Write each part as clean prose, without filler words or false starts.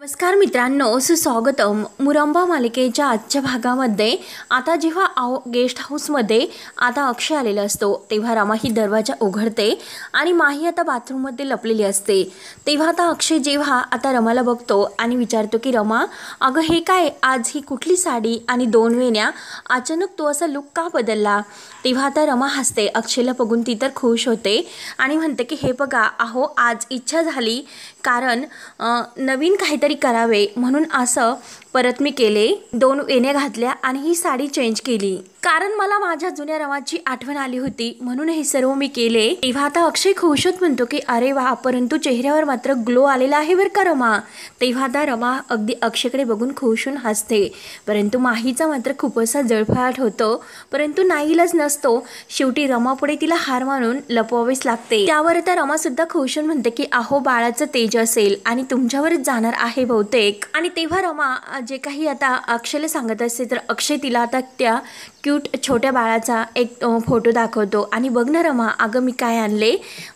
नमस्कार मित्रांनो, सुस्वागतम. मुरंबा मालिकेच्या आजच्या भागामध्ये आता जेव्हा गेस्ट हाऊसमध्ये आता अक्षय आलेला असतो तेव्हा रमा ही दरवाजा उघडते आणि माही आता बाथरूममध्ये लपलेली असते. तेव्हा आता अक्षय जेव्हा आता रमाला बघतो आणि विचारतो की रमा, अगं हे काय, आज ही कुठली साडी आणि 2 वेण्या, अचानक तू असा लुक का बदलला? तेव्हा आता रमा हसते. अक्षयला बघून ती तर खुश होते आणि म्हणते की हे बघा, अहो आज इच्छा झाली कारण नवीन काहीतरी करावे म्हणून असं परत मी केले. 2 वेण्या घातल्या आणि ही साडी चेंज केली कारण मला माझ्या जुन्या रमाची आठवण आली होती म्हणून हे सर्व मी केले. तेव्हा आता अक्षय खुश होत म्हणतो की अरे वा, परंतु चेहऱ्यावर मात्र ग्लो आलेला आहे बरं का रमा. तेव्हा आता रमा अगदी अक्षयकडे बघून खुश होऊन हसते. परंतु माहीचा मात्र खूप असा जळफळाट होतो, परंतु नाईलाज नसतो. शेवटी रमापुढे तिला हार मानून लपवावेच लागते. त्यावर आता रमा सुद्धा खुश होऊन म्हणते की अहो बाळाचं तेज असेल आणि तुमच्यावरच जाणार आहे बहुतेक. आणि तेव्हा रमा जे काही आता अक्षयला सांगत असते तर अक्षय तिला आता त्या क्यूट छोट्या बाळाचा एक फोटो दाखवतो आणि बघ ना रमा, अगं मी काय आणले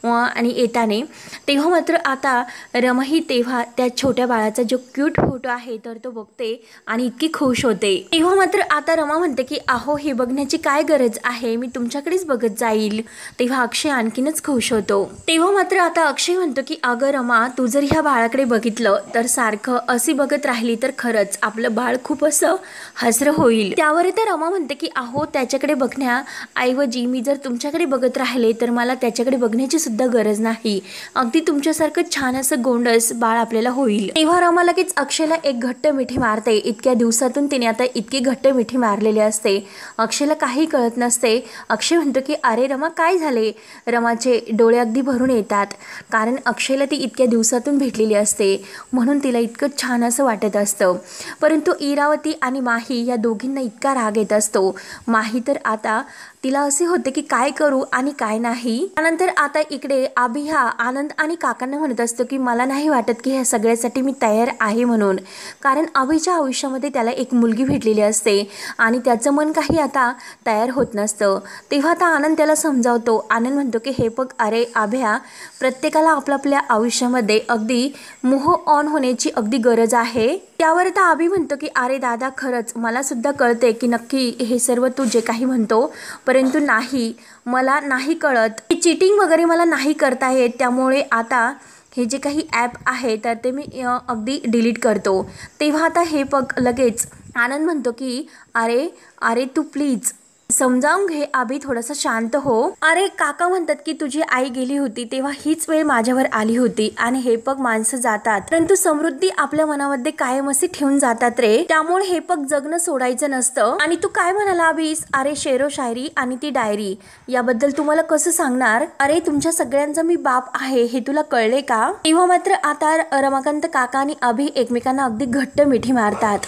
आणि येताने. तेव्हा मात्र आता रमा ही तेव्हा त्या छोट्या बाळाचा जो क्यूट फोटो आहे तर तो बघते आणि इतकी खुश होते. तेव्हा मात्र आता रमा म्हणते की अहो हे बघण्याची काय गरज आहे, मी तुमच्याकडेच बघत जाईल. तेव्हा अक्षय आणखीनच खुश होतो. तेव्हा मात्र आता अक्षय म्हणतो की अगं रमा, तू जर ह्या बाळाकडे बघितलं तर सारखं अशी बघत राहिली तर खरंच आपलं बाळ खूप असं हसरं होईल. त्यावर तर रमा म्हणते की अहो त्याच्याकडे बघण्याऐवजी मी जर तुमच्याकडे बघत राहिले तर मला त्याच्याकडे बघण्याची सुद्धा गरज नाही. अगदी तुमच्यासारखं छान असं गोंडस बाळ आपल्याला होईल. तेव्हा रमा लगेच अक्षयला एक घट्ट मिठी मारते. इतक्या दिवसातून तिने आता इतकी घट्ट मिठी मारलेली असते. अक्षयला काही कळत नसते. अक्षय म्हणतो की अरे रमा, काय झाले? रमाचे डोळे अगदी भरून येतात कारण अक्षयला ती इतक्या दिवसातून भेटलेली असते म्हणून तिला इतकं छान असं वाटत असतं. परंतु इरावती आणि माही या दोघींना इतका राग येत असतो. माही तर आता तिला असे होते की काय करू आणि काय नाही. त्यानंतर आता इकडे अभि हा आनंद आणि काकांना म्हणत असतो की मला नाही वाटत की ह्या सगळ्यासाठी मी तयार आहे म्हणून, कारण अभिच्या आयुष्यामध्ये त्याला एक मुलगी भेटलेली असते आणि त्याचं मन काही आता तयार होत नसतं. तेव्हा आता आनंद त्याला समजावतो. आनंद म्हणतो की हे बघ अरे अभ्या, प्रत्येकाला आपल्या आयुष्यामध्ये अगदी मूव्ह ऑन होण्याची अगदी गरज आहे. त्यावर आता अभि म्हणतो की अरे दादा, खरंच मला सुद्धा कळते की नक्की हे सर्व तू जे काही म्हणतो, परंतु नाही, मला नाही कळत, चीटिंग वगैरे मला नाही करता येत. त्यामुळे आता हे जे काही ॲप आहे तर ते मी अगदी डिलीट करतो. तेव्हा आता हे बघ लगेच आनंद म्हणतो की अरे अरे तू प्लीज समजावून घे अभि, थोडासा शांत हो. अरे काका म्हणतात की तुझी आई गेली होती तेव्हा हीच वेळ माझ्यावर आली होती आणि हे पग माणसं जातात परंतु समृद्धी आपल्या मनामध्ये कायम असे ठेवून जातात रे. त्यामुळे हे पग जगणं सोडायचं नसतं. आणि तू काय म्हणाला अभिस? अरे शेरो शायरी आणि ती डायरी याबद्दल तुम्हाला कसं सांगणार? अरे तुमच्या सगळ्यांचा मी बाप आहे हे तुला कळले का? तेव्हा मात्र आता रमाकांत काका आणि अभि एकमेकांना अगदी घट्ट मिठी मारतात.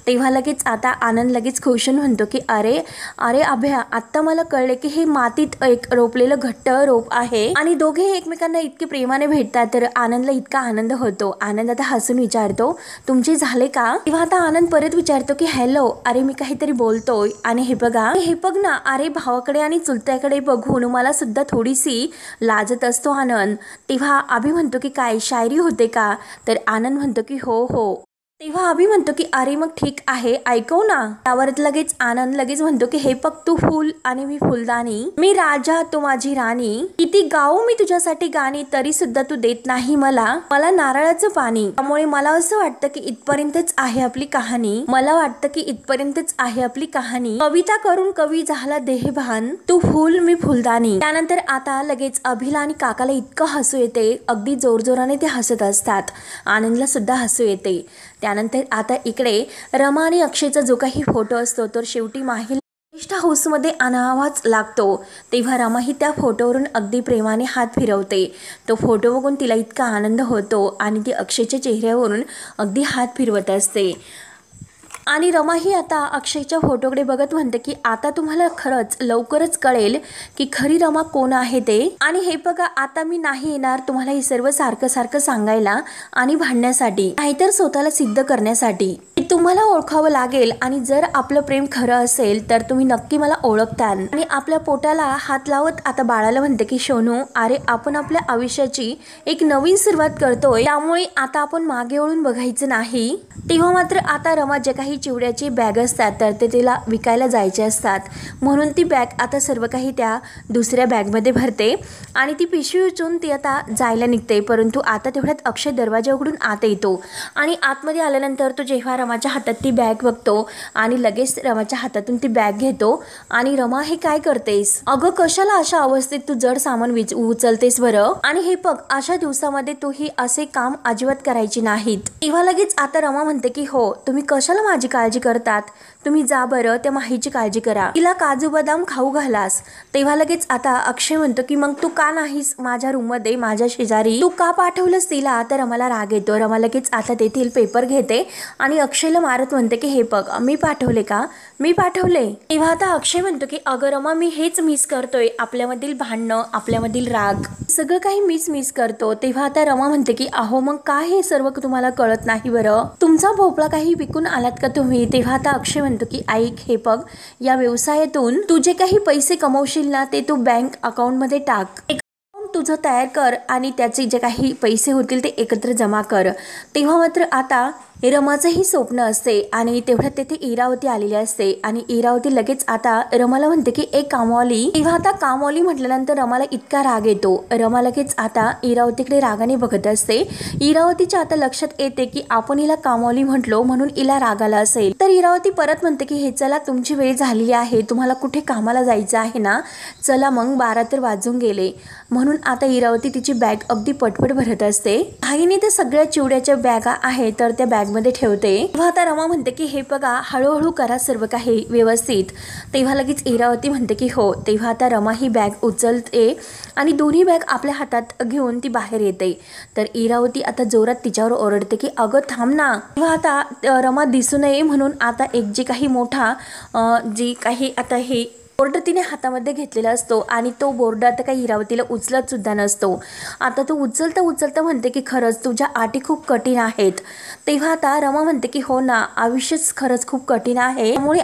तेव्हा लगेच आता आनंद लगेच खुशून म्हणतो की अरे अरे अभ्या, आत्ता मला कळले की हे मातीत एक रोपलेलं घट्ट रोप आहे आणि दोघे एकमेकांना इतके प्रेमाने भेटतात. तर आनंदला इतका आनंद होतो. आनंद आता हसून विचारतो तुमचे झाले का? तेव्हा आता आनंद परत विचारतो की हॅलो, अरे मी काहीतरी बोलतोय आणि हे बघ ना, अरे भावाकडे आणि चुलत्याकडे बघून मला सुद्धा थोडीशी लाजत असतो आनंद. तेव्हा अभि म्हणतो की काय शायरी होते का? तर आनंद म्हणतो की हो हो. तेव्हा अभि म्हणतो की अरे मग ठीक आहे, ऐकव ना. त्यावर लगेच आनंद लगेच म्हणतो की हे बघ, तू फुल आणि मी फुलदाणी, मी राजा तू माझी राणी, किती गाऊ मी तुझ्यासाठी गाणी तरी सुद्धा तू देत नाही मला नारळाचं पाणी. त्यामुळे मला असं वाटतं की इथपर्यंतच आहे आपली कहाणी. कविता करून कवी झाला देहभान, तू फुल मी फुलदाणी. त्यानंतर आता लगेच अभिला आणि काकाला इतकं हसू येते, अगदी जोरजोराने ते हसत असतात. आनंदला सुद्धा हसू येते. त्यानंतर आता इकडे रमा आणि अक्षयचा जो काही फोटो असतो तर शेवटी माही गेस्ट हाऊसमध्ये आणावाच लागतो. तेव्हा रमा ही त्या फोटोवरून अगदी प्रेमाने हात फिरवते. तो फोटो बघून तिला इतका आनंद होतो आणि ती अक्षयच्या चेहऱ्यावरून अगदी हात फिरवत असते. आणि रमा ही आता अक्षयच्या फोटोकडे बघत म्हणते की आता तुम्हाला खरंच लवकरच कळेल की खरी रमा कोण आहे ते. आणि हे बघा, आता मी नाही येणार तुम्हाला हे सर्व सारखं सारखं सांगायला आणि भांडण्यासाठी, नाहीतर स्वतःला सिद्ध करण्यासाठी. तुम्हाला ओळखावं लागेल आणि जर आपलं प्रेम खरं असेल तर तुम्ही नक्की मला ओळखताल। आणि आपल्या पोटाला हात लावत आता बाळाला म्हणते की सोनू, अरे आपण आपल्या आयुष्याची एक नवीन सुरुवात करतोय, त्यामुळे आता आपण मागे वळून बघायचं नाही। तेव्हा मात्र आता रमा जे काही चिवड्याची बॅग असतात तर ते तिला विकायला जायचे असतात, म्हणून ती बॅग आता सर्व काही त्या दुसऱ्या बॅगमध्ये भरते आणि ती पिशवी उचलून ती आता जायला निघते। परंतु आता तेवढ्यात अक्षय दरवाजा उघडून आत येतो आणि आतमध्ये आल्यानंतर तो जेव्हा रमाच्या हातात ती बॅग बघतो आणि लगेच रमाच्या हातातून ती बॅग घेतो आणि रमा, हे काय करतेस? अगं कशाला अशा अवस्थेत तू जड सामान उचलतेस बरं? आणि हे बघ, अशा दिवसामध्ये तू ही असे काम अजिबात करायची नाहीत। तेव्हा लगेच आता रमा म्हणते की हो, तुम्ही कशाला माझी काळजी करतात? तुम्ही जा बरं, त्या माहीची काळजी करा, तिला काजू बदाम खाऊ घालास। तेव्हा लगेच आता अक्षय म्हणतो की मग तू का नाहीस माझ्या रूम मध्ये माझ्या शेजारी, तू का पाठवलंस तिला? तर रमाला राग येतो। रमा लगेच आता तेथील पेपर घेते आणि अक्षयला मारत म्हणते की हे बघ, मी पाठवले का? मी पाठवले? तेव्हा आता अक्षय म्हणतो की अगं रमा, मी हेच मिस करतोय, आपल्यामधील भांडणं, आपल्यामधील राग, सगळं काही मिस करतो। तेव्हा आता रमा म्हणते की अहो मग काय हे सर्व तुम्हाला कळत नाही बरं? तुमचा भोपळा काही विकून आलात का तुम्ही? तेव्हा आता अक्षय म्हणतो की ऐक, हे बघ, या व्यवसायातून तू जे काही पैसे कमवशील ना ते तू बँक अकाउंट मध्ये टाक, तुझं तयार कर आणि त्याचे जे काही पैसे होतील ते एकत्र जमा कर। तेव्हा मात्र आता रमाचंही स्वप्न असते आणि तेवढ्यात तेथे इरावती आलेली असते आणि इरावती लगेच आता रमाला म्हणते की एक कामवाली। तेव्हा आता कामवाली म्हटल्यानंतर रमाला इतका राग येतो, रमा लगेच आता इरावतीकडे रागाने बघत असते। इरावतीच्या आता लक्षात येते की आपण हिला कामवाली म्हटलो म्हणून हिला राग आला असेल, तर इरावती परत म्हणते की हे चला, तुमची वेळ झालेली आहे, तुम्हाला कुठे कामाला जायचं आहे ना, चला मग 12 तर वाजून गेले। म्हणून आता इरावती तिची बॅग अगदी पटपट भरत असते। आईने त्या सगळ्या चिवड्याच्या बॅगा आहेत तर त्या बॅग मध्ये ठेवते। तेव्हा आता रमा म्हणते की हे बघा, हळूहळू करा सर्व काही व्यवस्थित। तेव्हा लगेच इरावती म्हणते की हो। तेव्हा आता रमा ही बॅग उचलते आणि दोन्ही बॅग आपल्या हातात घेऊन ती बाहेर येते, तर इरावती आता जोरात तिच्यावर ओरडते की अगं थांब ना। तेव्हा आता रमा दिसू नये म्हणून आता एक जे काही मोठा जी काही आता हे बोर्ड तिने हातामध्ये घेतलेला असतो आणि तो बोर्ड आता काही इरावतीला उचलत सुद्धा नसतो। आता तो उचलता म्हणते की खरंच तुझ्या अटी खूप कठीण आहेत। तेव्हा आता रमा म्हणते की हो ना, आयुष्यच खरंच खूप कठीण आहे, त्यामुळे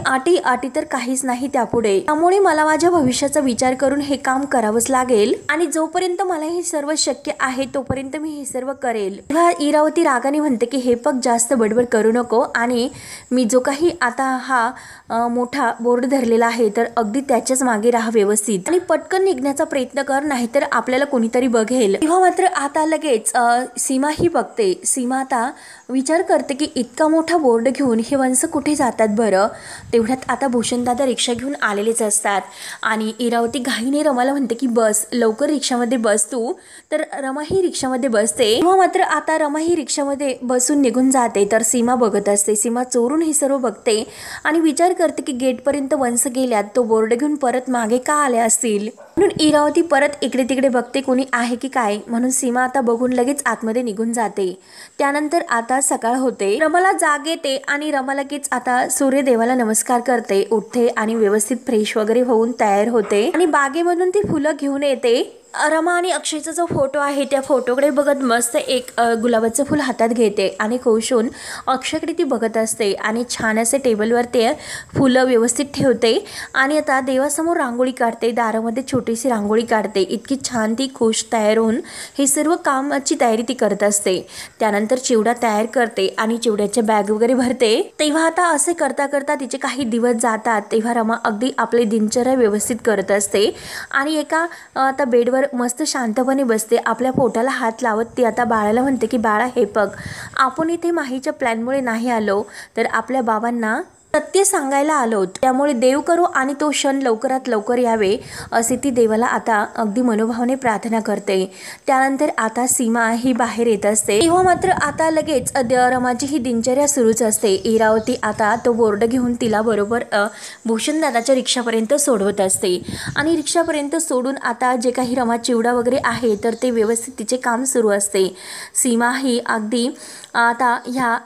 अटी तर काहीच नाही त्यापुढे, त्यामुळे मला माझ्या भविष्याचा विचार करून हे काम करावंच लागेल आणि जोपर्यंत मला हे सर्व शक्य आहे तोपर्यंत मी हे सर्व करेल। तेव्हा इरावती रागाने म्हणते की हे पग, जास्त बडबड करू नको आणि मी जो काही आता हा मोठा बोर्ड धरलेला आहे तर अगदी त्याच्याच मागे राहा व्यवस्थित आणि पटकन निघण्याचा प्रयत्न कर, नाहीतर आपल्याला कोणीतरी बघेल। तेव्हा मात्र आता लगेच सीमा ही बघते। सीमा आता विचार करते की इतका मोठा बोर्ड घेऊन हे वंश कुठे जातात बरं? तेवढ्यात आता भूषणदादा रिक्षा घेऊन आलेलेच असतात आणि इरावती घाईने रमाला म्हणते की बस लवकर, रिक्षामध्ये बस तू। तर रमा ही रिक्षामध्ये बसते। तेव्हा मात्र आता रमा ही रिक्षामध्ये बसून निघून जाते, तर सीमा बघत असते। सीमा चोरून हे सर्व बघते आणि विचार करते की गेटपर्यंत वंश गेल्यात, तो बोर्ड घेऊन परत मागे का आले असतील, म्हणून इरावती परत इकडे तिकडे बघते कोणी आहे की काय, म्हणून सीमा आता बघून लगेच आतमध्ये निघून जाते। त्यानंतर आता सकाळ होते, रमाला जाग येते आणि रमा लगेच आता सूर्यदेवाला नमस्कार करते, उठते आणि व्यवस्थित फ्रेश वगैरे होऊन तयार होते आणि बागेमधून ती फुलं घेऊन येते। रमा आणि अक्षयचा जो फोटो आहे त्या फोटोकडे बघत मस्त एक गुलाबाचं फुल हातात घेते आणि खुश होऊन अक्षयकडे ती बघत असते आणि छान असे टेबलवर ते फुलं व्यवस्थित ठेवते आणि आता देवासमोर रांगोळी काढते, दारामध्ये छोटीशी रांगोळी काढते। इतकी छान ती खुश तयार होऊन हे सर्व कामाची तयारी ती करत असते। त्यानंतर चिवडा तयार करते आणि चिवड्याच्या बॅग वगैरे भरते। तेव्हा आता असे करता करता तिचे काही दिवस जातात। तेव्हा रमा अगदी आपले दिनचर्या व्यवस्थित करत असते आणि एका आता बेडवर मस्त शांतपणे बसते, आपल्या पोटाला हात लावत ती आता बाळाला म्हणते की बाळा हे बघ, आपण इथे माहीच्या प्लॅनमुळे नाही आलो तर आपल्या बाबांना सत्य सांगायला आलो, त्यामुळे देव करो आणि तो क्षण लवकरात लवकर यावे असे ती देवाला आता अगदी मनोभावाने प्रार्थना करते। त्यानंतर आता सीमा ही बाहेर येत असते। तेव्हा मात्र आता लगेच रमाची ही दिनचर्या सुरूच असते। इरावती आता तो बोर्ड घेऊन तिला बरोबर भूषणदादाच्या रिक्षापर्यंत सोडवत असते आणि रिक्षापर्यंत सोडून आता जे काही रमा चिवडा वगैरे आहे तर ते व्यवस्थित तिचे काम सुरू असते। सीमा ही अगदी आता ह्या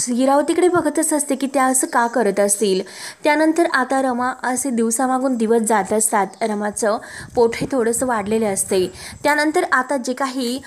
हिरावतीकडे बघतच असते की त्या असं का करत असतील. त्यानंतर आता रमा असे दिवसामागून दिवस जात असतात. रमाचं पोट हे थोडंसं वाढलेले असते. त्यानंतर आता जे काही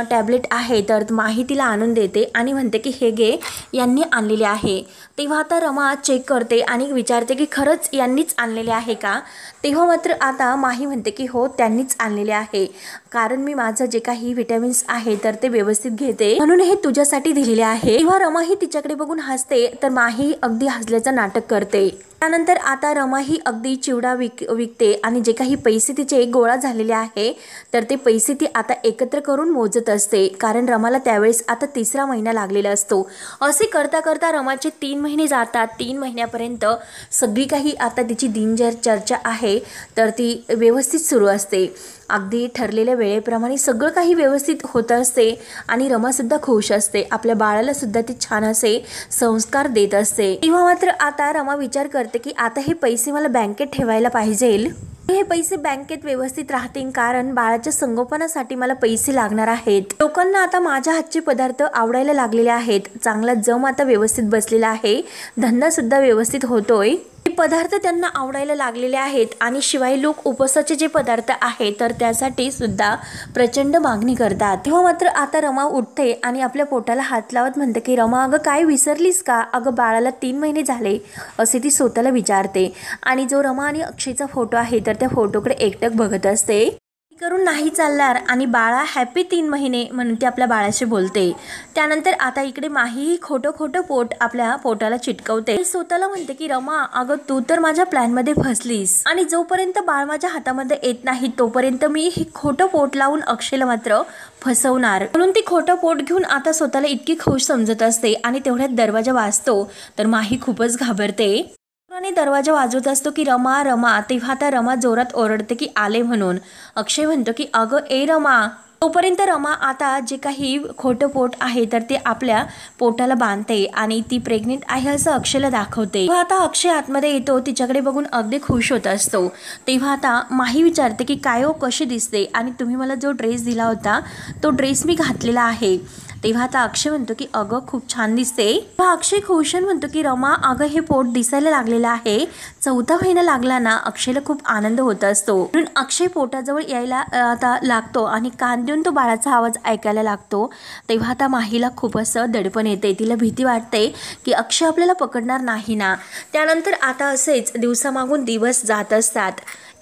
टॅबलेट आहे तर माही तिला आणून देते आणि म्हणते की हे घे, यांनी आणलेले आहे. तेव्हा आता रमा चेक करते आणि विचारते की खरंच यांनीच आणलेले आहे का. तेव्हा मात्र आता माही म्हणते की हो, त्यांनीच आणलेले आहे, कारण मी माझं जे काही विटॅमिन्स आहे तर ते व्यवस्थित घेते, म्हणून हे तुझ्यासाठी दिलेले आहे. तेव्हा रमा ही तिच्याकडे बघून हसते तर माही अगदी हसल्याचं नाटक करते. त्यानंतर आता रमा ही अगदी चिवडा विकते आणि जे काही पैसे तिचे गोळा झालेले आहे तर ते पैसे ती आता एकत्र करून मोजत असते, कारण रमाला त्यावेळेस आता 3रा महिना लागलेला असतो. असे करता करता रमाचे 3 महिने जातात. 3 महिन्यापर्यंत सगळी काही आता तिची दिनचर्या आहे तर ती व्यवस्थित सुरू असते. अगदी ठरलेल्या वेळेप्रमाणे सगळं काही व्यवस्थित होत असते आणि रमासुद्धा खुश असते. आपल्या बाळाला सुद्धा ती छान असे संस्कार देत असते. तेव्हा मात्र आता रमा विचार करते की आता हे पैसे मला बँकेत ठेवायला पाहिजेल. हे पैसे बँकेत व्यवस्थित राहतील, कारण बाळाच्या संगोपनासाठी मला पैसे लागणार आहेत. लोकांना आता माझ्या हातचे पदार्थ आवडायला लागलेले आहेत. चांगला जम आता व्यवस्थित बसलेला आहे. धंदा सुद्धा व्यवस्थित होतोय. हे पदार्थ त्यांना आवडायला लागलेले आहेत आणि शिवाय लोक उपवासाचे जे पदार्थ आहेत तर त्यासाठी सुद्धा प्रचंड मागणी करतात. तेव्हा मात्र आता रमा उठते आणि आपल्या पोटाला हात लावत म्हणते की रमा, अगं काय विसरलीस का? अगं बाळाला 3 महिने झाले, असे ती स्वतःला विचारते. आणि जो रमा आणि अक्षयचा फोटो आहे तर त्या फोटोकडे एकटक बघत असते. करून नाही चालणार आणि बाळा हॅपी 3 महिने म्हणून ती आपल्या बाळाशी बोलते. त्यानंतर आता इकडे माही खोटं खोटं पोट आपल्या पोटाला चिटकवते. स्वतःला म्हणते की रमा, अगं तू तर माझ्या प्लॅनमध्ये फसलीस आणि जोपर्यंत बाळ माझ्या हातामध्ये येत नाही तोपर्यंत मी हे खोटं पोट लावून अक्षयला मात्र फसवणार. म्हणून ती खोटं पोट घेऊन आता स्वतःला इतकी खुश समजत असते आणि तेवढ्यात दरवाजा वाजतो तर माही खूपच घाबरते. दरवाजा वाजवत असतो की रमा रमा. तेव्हा आता रमा जोरात ओरडते की आले म्हणून. अक्षय म्हणतो की अगं ए रमा. तोपर्यंत रमा आता जे काही खोटं पोट आहे तर ते आपल्या पोटाला बांधते आणि ती प्रेग्नेंट आहे असं अक्षयला दाखवते. तेव्हा आता अक्षय आतमध्ये येतो, तिच्याकडे बघून अगदी खुश होत असतो. तेव्हा आता माही विचारते की काय हो, कशी दिसते आणि तुम्ही मला जो ड्रेस दिला होता तो ड्रेस मी घातलेला आहे. तेव्हा आता अक्षय म्हणतो की अगं खूप छान दिसते. तेव्हा अक्षय खुशन म्हणतो की रमा, अगं हे पोट दिसायला लागलेलं आहे. 4था महिना लागला ना. अक्षयला खूप आनंद होत असतो. म्हणून अक्षय पोटाजवळ यायला आता लागतो आणि कान देऊन तो बाळाचा आवाज ऐकायला लागतो. तेव्हा आता माहीला खूप असं दडपण येते. तिला भीती वाटते की अक्षय आपल्याला पकडणार नाही ना. त्यानंतर आता असेच दिवसामागून दिवस जात असतात.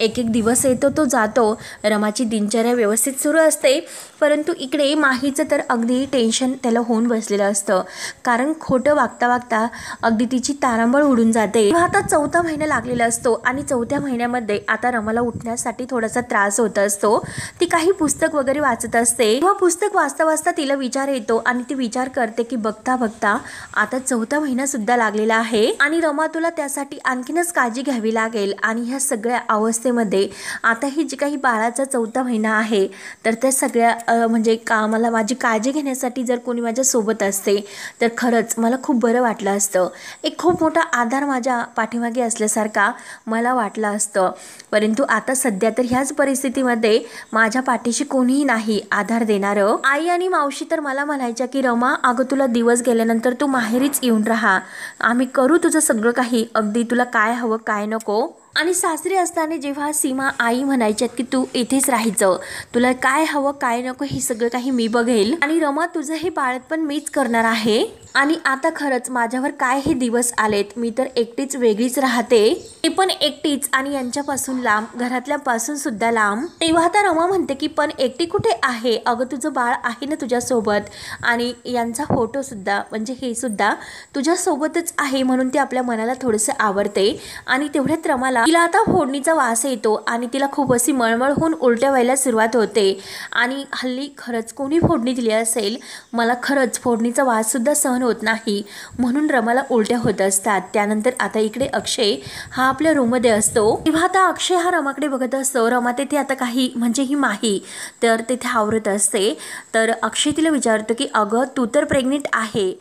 एक एक दिवस येतो तो जातो. रमाची दिनचर्या व्यवस्थित सुरू असते, परंतु इकडे माहीचं तर अगदी टेन्शन त्याला होऊन बसलेलं असतं, कारण खोटं वागता वागता अगदी तिची तारांबळ उडून जाते. आता 4था महिना लागलेला असतो आणि 4थ्या महिन्यामध्ये आता रमाला उठण्यासाठी थोडासा त्रास होत असतो. ती काही पुस्तक वगैरे वाचत असते. तेव्हा पुस्तक वाचता वाचता तिला विचार येतो आणि ती विचार करते की बघता बघता आता 4था महिना सुद्धा लागलेला आहे आणि रमा तुला त्यासाठी आणखीनच काळजी घ्यावी लागेल. आणि ह्या सगळ्या अवस्थेमध्ये आता ही जी काही बाळाचा 4था महिना आहे तर त्या सगळ्या म्हणजे मला माझी काळजी घेण्यासाठी जर कोणी माझ्या सोबत असते तर खरंच मला खूप बरं वाटलं असतं. एक खूप मोठा आधार माझ्या पाठीमागे असल्यासारखा मला वाटलं असतं. परंतु आता सध्या तर ह्याच परिस्थितीमध्ये माझ्या पाठीशी कोणीही नाही आधार देणारं. आई आणि मावशी तर मला म्हणायच्या की रमा, अगं तुला दिवस गेल्यानंतर तू माहेरीच येऊन राहा, आम्ही करू तुझं सगळं काही, अगदी तुला काय हवं काय नको. आणि सासरी असताना जेव्हा सीमा आई म्हणायच्यात की तू इथेच राहायचं, तुला काय हवं काय नको हे सगळं काही मी बघेल आणि रमा तुझं हे बाळपण मीच करणार आहे. आणि आता खरंच माझ्यावर काय हे दिवस आलेत, मी तर एकटीच वेगळीच राहते, ती पण एकटीच आणि यांच्यापासून लांब, घरातल्यापासून सुद्धा लांब. तेव्हा आता रमा म्हणते की पण एकटी कुठे आहे, अगं तुझं बाळ आहे ना तुझ्यासोबत आणि यांचा फोटो सुद्धा म्हणजे हे सुद्धा तुझ्यासोबतच आहे. म्हणून ती आपल्या मनाला थोडंसं आवडते. आणि तेवढ्यात रमाला तिला आता फोडणीचा वास येतो आणि तिला खूप अशी मळमळ होऊन उलट्या व्हायला सुरुवात होते. आणि हल्ली खरंच कोणी फोडणी दिली असेल, मला खरंच फोडणीचा वास सुद्धा सहन होत नाही, म्हणून रमाला उलट्या होत असतात. त्यानंतर आता इकडे अक्षय हा आपल्या रूममध्ये असतो. तेव्हा आता अक्षय हा रमाकडे बघत असतो. रमा तेथे आता काही म्हणजे ही माही तर तेथे आवरत असते. तर अक्षय तिला विचारतो की अगं तू तर प्रेग्नेंट आहे,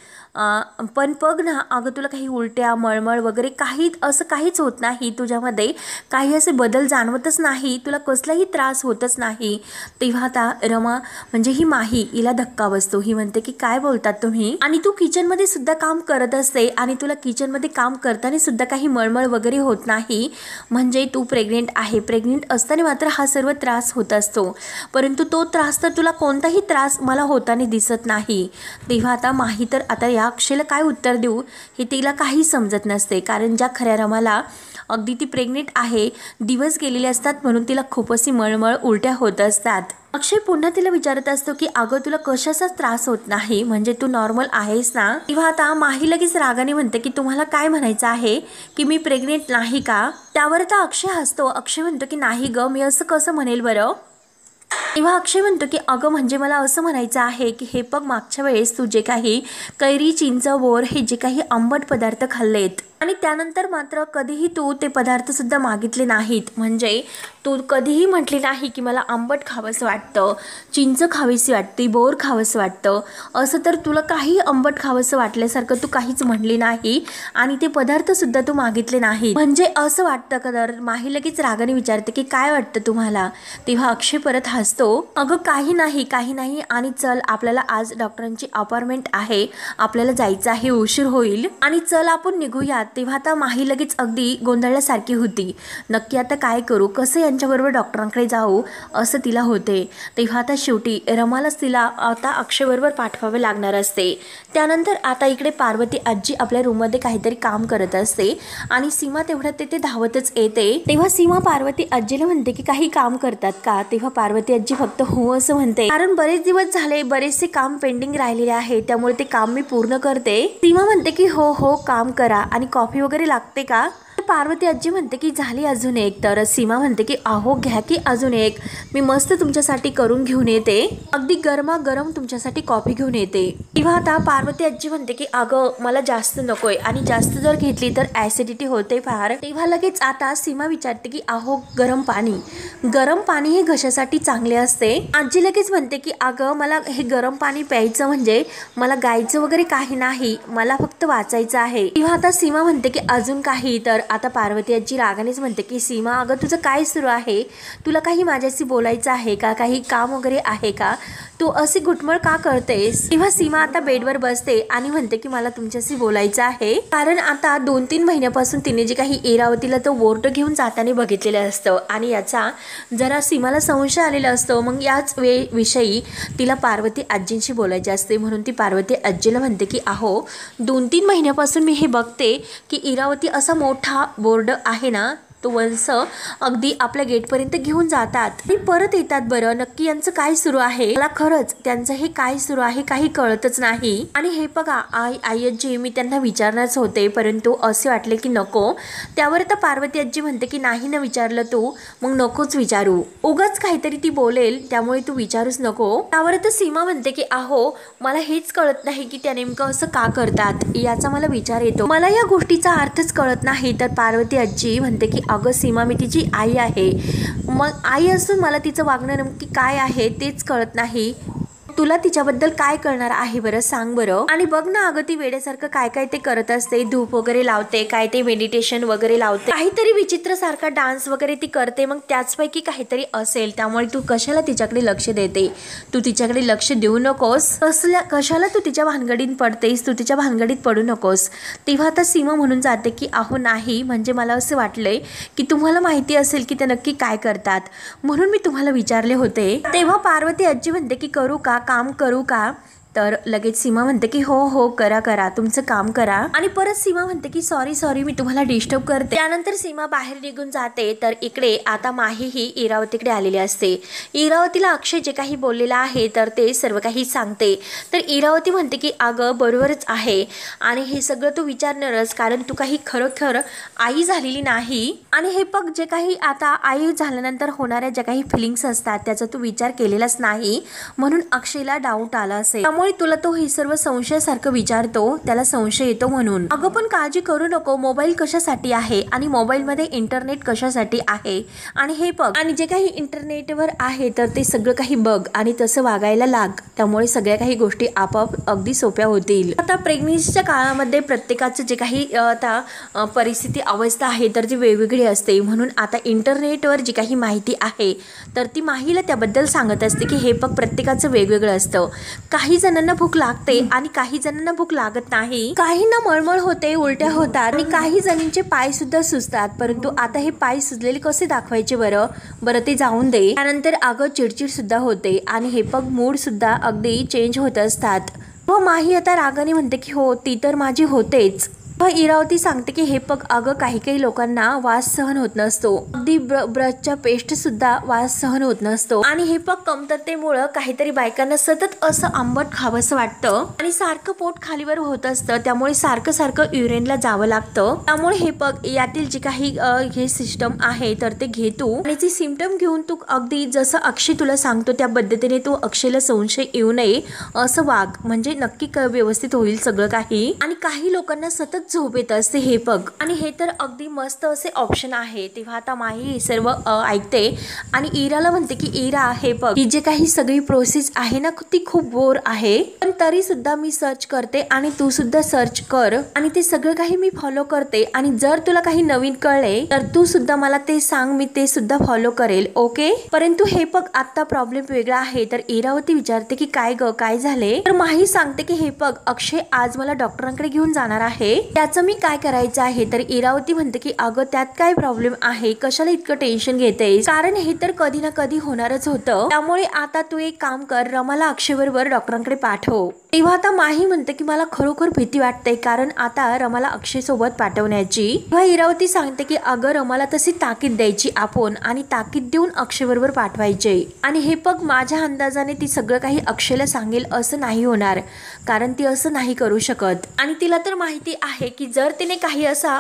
पण बघ ना अगं तुला काही उलट्या मळमळ वगैरे काही असं काहीच होत नाही, तुझ्यामध्ये काही असे बदल जाणवतच नाही, तुला कसलाही त्रास होतच नाही. तेव्हा आता रमा म्हणजे ही माही हिला धक्का बसतो. ही म्हणते की काय बोलतात तुम्ही आणि तू किचन किचनमध्ये सुद्धा काम करत असते आणि तुला किचनमध्ये काम करताना सुद्धा काही मळमळ वगैरे होत नाही, म्हणजे तू प्रेग्नेंट आहे. प्रेग्नेंट असताना मात्र हा सर्व त्रास होत असतो, परंतु तो त्रास तर तुला कोणताही त्रास मला होताना दिसत नाही. तेव्हा आता माही तर आता या अक्षयला काय उत्तर देऊ हे तिला काही समजत नसते, कारण ज्या खऱ्या रमाला अगदी ती प्रेग्नेंट आहे, दिवस गेलेले असतात म्हणून तिला खूप अशी मळमळ उलट्या होत असतात. अक्षय पुन्हा तिला विचारत असतो की अगं तुला कशाचाच त्रास होत नाही, म्हणजे तू नॉर्मल आहेस ना. तेव्हा आता माही लगेच रागाने म्हणते की तुम्हाला काय म्हणायचं आहे की मी प्रेग्नेंट नाही का. त्यावर आता अक्षय हसतो. अक्षय म्हणतो की नाही ग, मी असं कसं म्हणेल बरं. तेव्हा अक्षय म्हणतो की अगं म्हणजे मला असं म्हणायचं आहे की हे बघ, मागच्या वेळेस तू जे काही कैरी, चिंच, बोर हे जे काही आंबट पदार्थ खाल्लेत आणि त्यानंतर मात्र कधीही तू ते पदार्थ सुद्धा मागितले नाहीत, म्हणजे तू कधीही म्हटली नाही की मला आंबट खावंसं वाटतं, चिंच खावीशी वाटते, बोर खावंसं वाटतं, असं तर तुला काही आंबट खावंसं वाटल्यासारखं तू काहीच म्हणली नाही आणि ते पदार्थ सुद्धा तू मागितले नाही, म्हणजे असं वाटतं का. तर माही लगेच रागाने विचारते की काय वाटतं तुम्हाला. तेव्हा अक्षय परत हसतो. अगं काही नाही आणि चल आपल्याला आज डॉक्टरांची अपॉइंटमेंट आहे, आपल्याला जायचं आहे, उशीर होईल आणि चल आपण निघूयात. तेव्हा आता माही लगेच अगदी गोंधळल्यासारखी होती. नक्की आता काय करू, कसं यांच्याबरोबर डॉक्टरांकडे जाऊ असं तिला होते. तेव्हा आता शेवटी रमालाच तिला आता अक्षयबरोबर पाठवावे लागणार असते. त्यानंतर आता इकडे पार्वती आजी आपल्या रूममध्ये काहीतरी काम करत असते आणि सीमा तेवढ्यात तिथे धावतच येते. तेव्हा सीमा पार्वती आजीला म्हणते की काही काम करतात का. तेव्हा पार्वती आजी फक्त हो असं म्हणते, कारण बरेच दिवस झाले बरेचसे काम पेंडिंग राहिलेले आहे, त्यामुळे ते काम मी पूर्ण करते. सीमा म्हणते की हो काम करा आणि कॉफी वगैरे लागते का. पार्वती आजी म्हणते की झाली अजून एक. तर सीमा म्हणते की अहो घ्या की अजून एक, मी मस्त तुमच्यासाठी करून घेऊन येते, अगदी गरमागरम तुमच्यासाठी कॉफी घेऊन येते. तेव्हा आता पार्वती आजी म्हणते की अगं मला जास्त नकोय आणि जास्त जर घेतली तर ऍसिडिटी होते फार. तेव्हा लगेच आता सीमा विचारते की अहो गरम पाणी हे घशासाठी चांगले असते. आजी लगेच म्हणते की अगं मला हे गरम पाणी प्यायचं म्हणजे मला गायचं वगैरे काही नाही, मला फक्त वाचायचं आहे. तेव्हा आता सीमा म्हणते की अजून काही. तर आता पार्वती आजी रागानेच म्हणते की सीमा अगं तुझं काय सुरू आहे, तुला काही माझ्याशी बोलायचं आहे का, काही काम वगैरे आहे का, तू अशी घुटमळ का करतेस. तेव्हा सीमा आता बेडवर बसते आणि म्हणते की मला तुमच्याशी बोलायचं आहे, कारण आता 2-3 महिन्यापासून तिने जे काही इरावतीला तो बोर्ड घेऊन जाताना बघितलेलं असतं आणि याचा जरा सीमाला संशय आलेला असतो. मग याच विषयी तिला पार्वती आजींशी बोलायचे असते, म्हणून ती पार्वती आजीला म्हणते की अहो 2-3 महिन्यापासून मी हे बघते की इरावती असा मोठा बोर्ड आहे ना, तो वंश अगदी आपल्या गेटपर्यंत घेऊन जातात आणि परत येतात. बरं नक्की यांचं काय सुरू आहे, मला खरंच त्यांचं हे काय सुरू आहे काही कळतच नाही. आणि हे बघा आई आजी मी त्यांना विचारणारच होते, परंतु असे वाटले की नको. त्यावर आता पार्वती आजी म्हणते की नाही ना विचारलं तू, मग नकोच विचारू, उगाच काहीतरी ती बोलेल त्यामुळे तू विचारूच नको. त्यावर आता सीमा म्हणते की अहो मला हेच कळत नाही की त्या नेमकं असं का करतात, याचा मला विचार येतो, मला या गोष्टीचा अर्थच कळत नाही. तर पार्वती आजी म्हणते की अगं सीमा मी तिची आई आहे, मग आई असून मला तिचं वागणं नक्की काय आहे तेच कळत नाही, तुला तिच्याबद्दल काय कळणार आहे बरं सांग बरं. आणि बघ ना अगं ती वेड्यासारखं काय ते करत असते, धूप वगैरे लावते, काय ते मेडिटेशन वगैरे लावते, काहीतरी विचित्र सारखा डान्स वगैरे ती करते, मग त्याचपैकी काहीतरी असेल, त्यामुळे तू कशाला तिच्याकडे लक्ष देते, तू तिच्याकडे लक्ष देऊ नकोस, कशाला तू तिच्या भानगडीत पडतेस, तू तिच्या भानगडीत पडू नकोस. तेव्हा आता सीमा म्हणून जाते की अहो नाही, म्हणजे मला असं वाटलंय की तुम्हाला माहिती असेल की ते नक्की काय करतात, म्हणून मी तुम्हाला विचारले होते. तेव्हा पार्वती आजी म्हणते की करू का, काम करू का. तर लगेच सीमा म्हणते की हो करा तुमचं काम करा. आणि परत सीमा म्हणते की सॉरी मी तुम्हाला डिस्टर्ब करते. त्यानंतर सीमा बाहेर निघून जाते. तर इकडे आता माही ही इरावतीकडे आलेली असते. इरावतीला अक्षय जे काही बोललेलं आहे तर ते सर्व काही सांगते. तर इरावती म्हणते की अगं बरोबरच आहे आणि हे सगळं तू विचारणारच, कारण तू काही खरोखर आई झालेली नाही आणि हे बघ जे काही आता आई झाल्यानंतर होणाऱ्या ज्या काही फिलिंग्स असतात त्याचा तू विचार केलेलाच नाही, म्हणून अक्षयला डाऊट आला असेल, त्यामुळे तुला तो हे सर्व संशयासारखं विचारतो, त्याला संशय येतो म्हणून. अगं पण काळजी करू नको, मोबाईल कशासाठी आहे आणि मोबाईलमध्ये इंटरनेट कशासाठी आहे आणि हे बघ, आणि जे काही इंटरनेटवर आहे तर ते सगळं काही बघ आणि तसं वागायला लाग, त्यामुळे सगळ्या काही गोष्टी आपोआप अगदी सोप्या होतील. आता प्रेग्नन्सीच्या काळामध्ये प्रत्येकाचं जे काही आता परिस्थिती अवस्था आहे तर ती वेगवेगळी असते, म्हणून आता इंटरनेटवर जी काही माहिती आहे तर ती माहीला त्याबद्दल सांगत असते की हे बघ प्रत्येकाचं वेगवेगळं असतं. काही जण जणांना भूक लागते आणि काही जणांना भूक लागत नाही, काहींना मळमळ होते, उलट्या होतात आणि काही जणींचे पाय सुद्धा सुजतात. परंतु आता हे पाय सुजलेले कसे दाखवायचे बरं ते जाऊन दे. त्यानंतर अगं चिडचिड सुद्धा होते आणि हे पग मूड सुद्धा अगदी चेंज होत असतात. व माही आता रागाने म्हणते की हो ती तर माझी होतेच. इरावती सांगते की हे पग अगं काही लोकांना वास सहन होत नसतो, अगदी ब्रशच्या पेस्ट सुद्धा वास सहन होत नसतो आणि हे पग कमतरतेमुळे काहीतरी बायकांना सतत असं आंबट खावंसं वाटतं आणि सारखं पोट खालीवर होत असतं, त्यामुळे सारखं युरिनला जावं लागतं. त्यामुळे हे पग यातील जे काही हे सिस्टम आहे तर ते घे तू आणि जे सिम्पटम घेऊन तू अगदी जसं अक्षय तुला सांगतो त्या पद्धतीने तू अक्षयला संशय येऊ नये असं वाग, म्हणजे नक्की व्यवस्थित होईल सगळं काही. आणि काही लोकांना सतत झोप येत असते हे पग आणि हे तर अगदी मस्त असे ऑप्शन आहे. तेव्हा आता माही हे सर्व ऐकते आणि इराला म्हणते की इरा हे पग ही जे काही सगळी प्रोसेस आहे ना ती खूप बोर आहे, पण तरी सुद्धा मी सर्च करते आणि तू सुद्धा सर्च कर आणि ते सगळं काही मी फॉलो करते आणि जर तुला काही नवीन कळले तर तू सुद्धा मला ते सांग, मी ते सुद्धा फॉलो करेल, ओके. परंतु हे पग आता प्रॉब्लेम वेगळा आहे. तर इरावती विचारते की काय झाले. तर माही सांगते की हे पग अक्षय आज मला डॉक्टरांकडे घेऊन जाणार आहे, त्याचं मी काय करायचं आहे. तर इरावती म्हणते की अगं त्यात काय प्रॉब्लेम आहे, कशाला इतकं टेन्शन घेतेस, कारण हे तर कधी ना कधी होणारच होतं. त्यामुळे आता तू एक काम कर, रमाला अक्षय बरोबर डॉक्टरांकडे पाठव. तेव्हा आता माही म्हणते की मला खरोखर भीती वाटते, कारण आता रमाला अक्षय सोबत पाठवण्याची. तेव्हा इरावती सांगते की अगं रमाला तशी ताकीद द्यायची आपण आणि ताकीद देऊन अक्षय बरोबर पाठवायचे आणि हे पग माझ्या अंदाजाने ती सगळं काही अक्षयला सांगेल असं नाही होणार, कारण ती असं नाही करू शकत आणि तिला तर माहिती आहे की जर तिने काही असा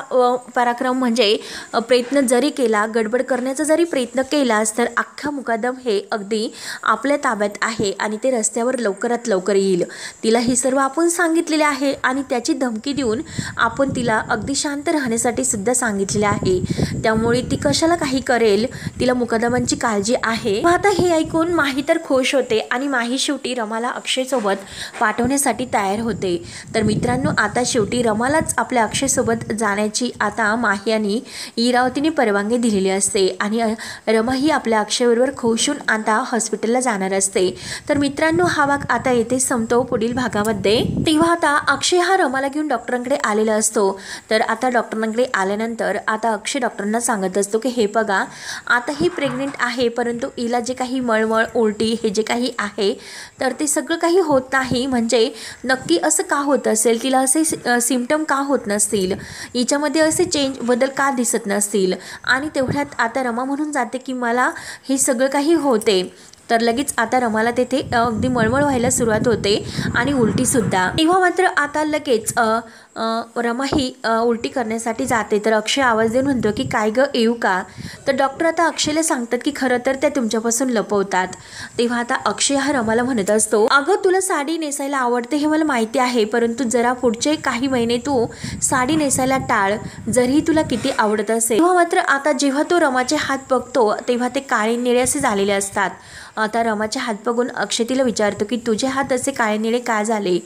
पराक्रम म्हणजे प्रयत्न जरी केला, गडबड करण्याचा जरी प्रयत्न केलास तर अख्खा मुकादम हे अगदी आपल्या ताब्यात आहे आणि ते रस्त्यावर लवकरात लवकर येईल. तिला हे सर्व आपण सांगितलेले आहे आणि त्याची धमकी देऊन आपण तिला अगदी शांत राहण्यासाठी सुद्धा सांगितलेले आहे. त्यामुळे ती कशाला काही करेल, तिला मुकादमांची काळजी आहे. आता हे ऐकून माही तर खुश होते आणि माही शेवटी रमाला अक्षय सोबत पाठवण्यासाठी तयार होते. तर मित्रांनो आता शेवटी रमालाच आपल्या अक्षय सोबत जाण्याची आता माही आणि इरावतीने परवानगी दिलेली असते आणि रमा ही आपल्या अक्षयबरोबर खुश होऊन आता हॉस्पिटलला जाणार असते. तर मित्रांनो हा भाग आता येथे संपतो पुढील भागामध्ये. तेव्हा आता अक्षय हा रमाला घेऊन डॉक्टरांकडे आलेला असतो. तर आता डॉक्टरांकडे आल्यानंतर आता अक्षय डॉक्टरांना सांगत असतो की हे बघा आता ही प्रेग्नेंट आहे, परंतु हिला जे काही मळमळ उलटी हे जे काही आहे तर ते सगळं काही होत नाही, म्हणजे नक्की असं का होत असेल, तिला असे सिम्पटम का होत नसतील, हिच्यामध्ये असे बदल का दिसत नसतील. आणि तेवढ्यात आता रमा म्हणून जाते की मला हे सगळं काही होते. तर लगेच आता रमाला तेथे अगदी मळमळ व्हायला सुरुवात होते आणि उलटीसुद्धा. तेव्हा मात्र आता लगेच रमा ही उलटी करण्यासाठी जाते. तर अक्षय आवाज देऊन म्हणतो की काय गं येऊ का. तर डॉक्टर आता अक्षयला सांगतात की खरं तर त्या तुमच्यापासून लपवतात. तेव्हा आता अक्षय हा रमाला म्हणत असतो अगं तुला साडी नेसायला आवडते हे मला माहिती आहे, परंतु जरा पुढचे काही महिने तू साडी नेसायला टाळ, जरी तुला किती आवडत असेल. तेव्हा मात्र आता जेव्हा तो रमाचे हात बघतो तेव्हा ते काळे निळे असे झालेले असतात. आता रमाचे हात बघून अक्षय तिला विचारतो की तुझे हात असे काळे निळे का झाले.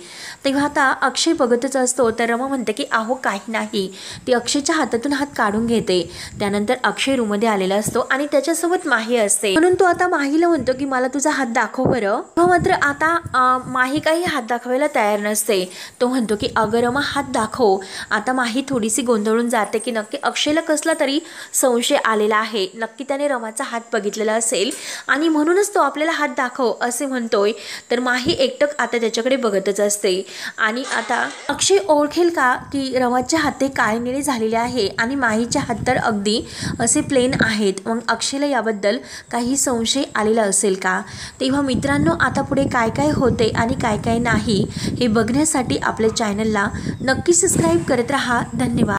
तेव्हा आता अक्षय बघतच असतो. तर रमा म्हणते की अहो काही नाही. ती अक्षयच्या हातातून हात काढून घेते. त्यानंतर अक्षय रूममध्ये आलेला असतो आणि त्याच्यासोबत माही असते, म्हणून तो आता माहीला म्हणतो की मला तुझा हात दाखव बरं. तो मात्र आता माही काही हात दाखवायला तयार नसते. तो म्हणतो की अगं रमा हात दाखव. आता माही थोडीशी गोंधळून जाते की नक्की अक्षयला कसला तरी संशय आलेला आहे, नक्की त्याने रमाचा हात बघितलेला असेल आणि म्हणूनच आपल्याला हात दाखव असे म्हणतोय. तर माही एकटक आता त्याच्याकडे बघतच असते आणि आता अक्षय ओळखेल का की रमाचे हात काळे निळे झालेले आहे आणि माहीचे हात तर अगदी असे प्लेन आहेत. मग अक्षयला याबद्दल काही संशय आलेला असेल का. तेव्हा मित्रांनो आता पुढे काय काय होते आणि काय काय नाही हे बघण्यासाठी आपल्या चॅनलला नक्की सबस्क्राईब करत राहा. धन्यवाद.